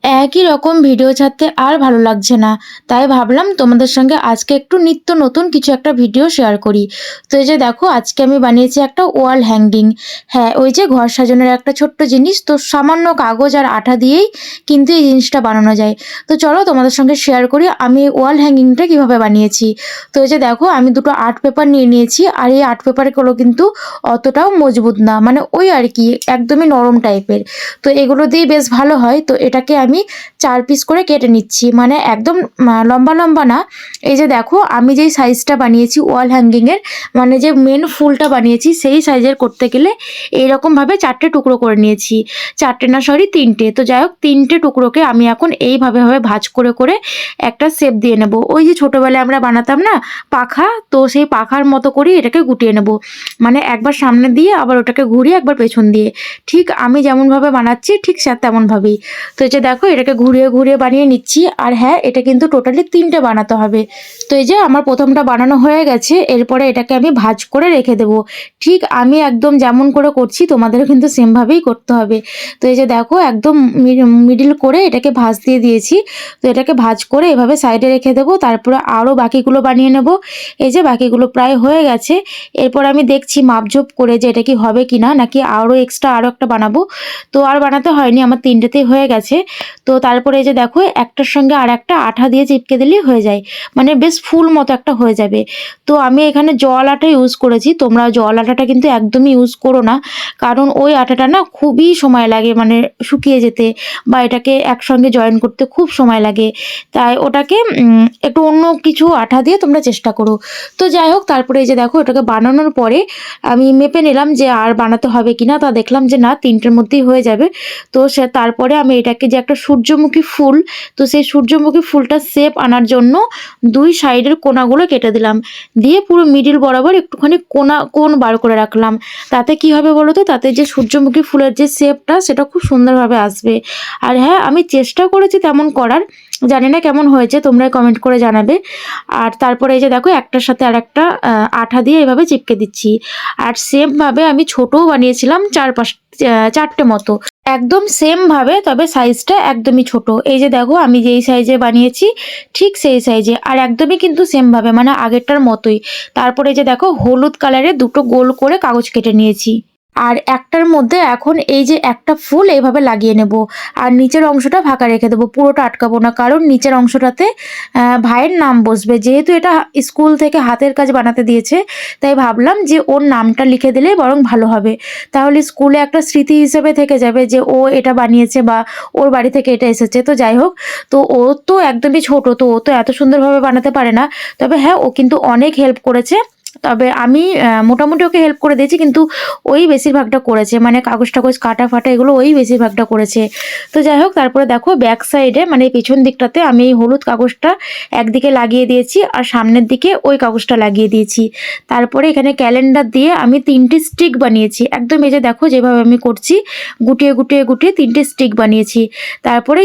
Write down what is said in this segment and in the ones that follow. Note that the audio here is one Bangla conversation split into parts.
একই রকম ভিডিও ছাড়তে আর ভালো লাগছে না। তাই ভাবলাম তোমাদের সঙ্গে আজকে একটু নিত্য নতুন কিছু একটা ভিডিও শেয়ার করি। তো এই যে দেখো আজকে আমি বানিয়েছি একটা ওয়াল হ্যাঙ্গিং। হ্যাঁ, ওই যে ঘর সাজানোর একটা ছোট্ট জিনিস, তো সামান্য কাগজ আর আঠা দিয়েই কিন্তু এই জিনিসটা বানানো যায়। তো চলো তোমাদের সঙ্গে শেয়ার করি আমি এই ওয়াল হ্যাঙ্গিংটা কিভাবে বানিয়েছি। তো এই যে দেখো আমি দুটো আর্ট পেপার নিয়ে নিয়েছি, আর এই আর্ট পেপারগুলো কিন্তু অতটাও মজবুত না, মানে ওই আর কি একদমই নরম টাইপের। তো এগুলো দিয়ে বেশ ভালো হয়। তো এটাকে আমি 4 পিস করে কেটে নিচ্ছি, মানে একদম লম্বা লম্বা না। এই যে দেখো আমি যেই সাইজটা বানিয়েছি ওয়াল হ্যাঙ্গিংয়ের, মানে যে মেন ফুলটা বানিয়েছি সেই সাইজের করতে গেলে এইরকমভাবে 4টে টুকরো করে নিয়েছি। 4টে না, সরি 3টে। তো যাই হোক 3টে টুকরোকে আমি এখন এইভাবে ভাঁজ করে করে একটা শেপ দিয়ে নেব। ওই যে ছোটোবেলায় আমরা বানাতাম না পাখা, তো সেই পাখার মতো করেই এটাকে গুটিয়ে নেব। মানে একবার সামনে দিয়ে আবার ওটাকে ঘুরিয়ে একবার পেছন দিয়ে, ঠিক আমি যেমনভাবে বানাচ্ছি ঠিক তেমনভাবেই। তো এই যে দেখো এটাকে ঘুরিয়ে ঘুরিয়ে বানিয়ে নিচ্ছি। আর হ্যাঁ, এটা কিন্তু টোটালি 3টে বানাতে হবে। তো এই যে আমার প্রথমটা বানানো হয়ে গেছে, এরপরে এটাকে আমি ভাঁজ করে রেখে দেবো। ঠিক আমি একদম যেমন করে করছি তোমাদেরও কিন্তু সেমভাবেই করতে হবে। তো এই যে দেখো একদম মিডিল করে এটাকে ভাঁজ দিয়ে দিয়েছি। তো এটাকে ভাঁজ করে এভাবে সাইডে রেখে দেবো, তারপরে আরও বাকিগুলো বানিয়ে নেব। এই যে বাকিগুলো প্রায় হয়ে গেছে। এরপর আমি দেখছি মাপঝোপ করে যে এটা কি হবে কি না, নাকি আরও এক্সট্রা আরও একটা বানাবো। তো আর বানাতে হয়নি, আমার 3টেতেই হয়ে গেছে। তো তারপরে এই যে দেখো একটার সঙ্গে আর একটা আঠা দিয়ে চিপকে দিলেই হয়ে যায়, মানে বেশ ফুল মতো একটা হয়ে যাবে। তো আমি এখানে জল আঠা ইউজ করেছি, তোমরা জল আঠাটা কিন্তু একদমই ইউজ করো না, কারণ ওই আঠাটা না খুবই সময় লাগে মানে শুকিয়ে যেতে, বা এটাকে একসঙ্গে জয়েন করতে খুব সময় লাগে। তাই ওটাকে একটু অন্য কিছু আঠা দিয়ে তোমরা চেষ্টা করো। তো যাই হোক তারপরে এই যে দেখো এটাকে বানানোর পরে আমি মেপে নিলাম যে আর বানাতে হবে কিনা, তা দেখলাম যে না 3টের মধ্যেই হয়ে যাবে। তো তারপরে আমি এটাকে যে একটা সূর্যমুখী ফুল, তো সেই সূর্যমুখী ফুলটার শেপ আনার জন্য 2 সাইডের কোণাগুলো কেটে দিলাম, দিয়ে পুরো মিডিল বরাবর একটুখানি কোণ বার করে রাখলাম। তাতে কি হবে বলো তো, তাতে যে সূর্যমুখী ফুলের যে শেপটা সেটা খুব সুন্দরভাবে আসবে। আর হ্যাঁ, আমি চেষ্টা করেছি তেমন করার, জানি না কেমন হয়েছে, তোমরা কমেন্ট করে জানাবে। আর তারপরে এই যে দেখো একটার সাথে আর একটা আঠা দিয়ে এভাবে চিপকে দিচ্ছি। আর সেমভাবে আমি ছোটও বানিয়েছিলাম 4টে মতো, একদম সেম ভাবে, তবে সাইজটা একদমই ছোট। এই যে দেখো আমি যেই সাইজে বানিয়েছি ঠিক সেই সাইজে, আর একদমই কিন্তু সেম ভাবে, মানে আগেরটার মতোই। তারপরে যে দেখো হলুদ কালারের দুটো গোল করে কাগজ কেটে নিয়েছি, আর একটার মধ্যে এখন এই যে একটা ফুল এইভাবে লাগিয়ে নেব, আর নিচের অংশটা ফাঁকা রেখে দেবো, পুরোটা আটকাবো না, কারণ নিচের অংশটাতে ভাইয়ের নাম বসবে। যেহেতু এটা স্কুল থেকে হাতের কাজ বানাতে দিয়েছে, তাই ভাবলাম যে ওর নামটা লিখে দিলে বরং ভালো হবে, তাহলে স্কুলে একটা স্মৃতি হিসেবে থেকে যাবে যে ও এটা বানিয়েছে বা ওর বাড়ি থেকে এটা এসেছে। তো যাই হোক, তো ও তো একদমই ছোট, তো ও তো এত সুন্দরভাবে বানাতে পারে না, তবে হ্যাঁ ও কিন্তু অনেক হেল্প করেছে। তবে আমি মোটামুটি ওকে হেল্প করে দিয়েছি, কিন্তু ওই বেশিরভাগটা করেছে, মানে কাগজ টাগজ কাটা ফাটা এগুলো ওই বেশিরভাগটা করেছে। তো যাই হোক তারপরে দেখো ব্যাক সাইডে মানে পেছন দিকটাতে আমি এই হলুদ কাগজটা একদিকে লাগিয়ে দিয়েছি, আর সামনের দিকে ওই কাগজটা লাগিয়ে দিয়েছি। তারপরে এখানে ক্যালেন্ডার দিয়ে আমি 3টে স্টিক বানিয়েছি, একদম এই যে দেখো যেভাবে আমি করছি, গুটিয়ে গুটিয়ে গুটিয়ে 3টে স্টিক বানিয়েছি। তারপরে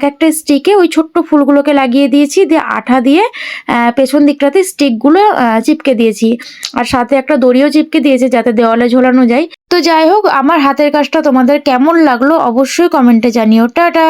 একটা স্টিকে ওই ছোট্ট ফুলগুলোকে লাগিয়ে দিয়েছি, দিয়ে আঠা দিয়ে পেছন দিকটাতে স্টিকগুলো চিপকে দিয়েছি, আর সাথে একটা দড়িও চিপকে দিয়েছে যাতে দেওয়ালে ঝোলানো যায়। তো যাই হোক আমার হাতের কাজটা তোমাদের কেমন লাগলো অবশ্যই কমেন্টে জানিও। টাটা।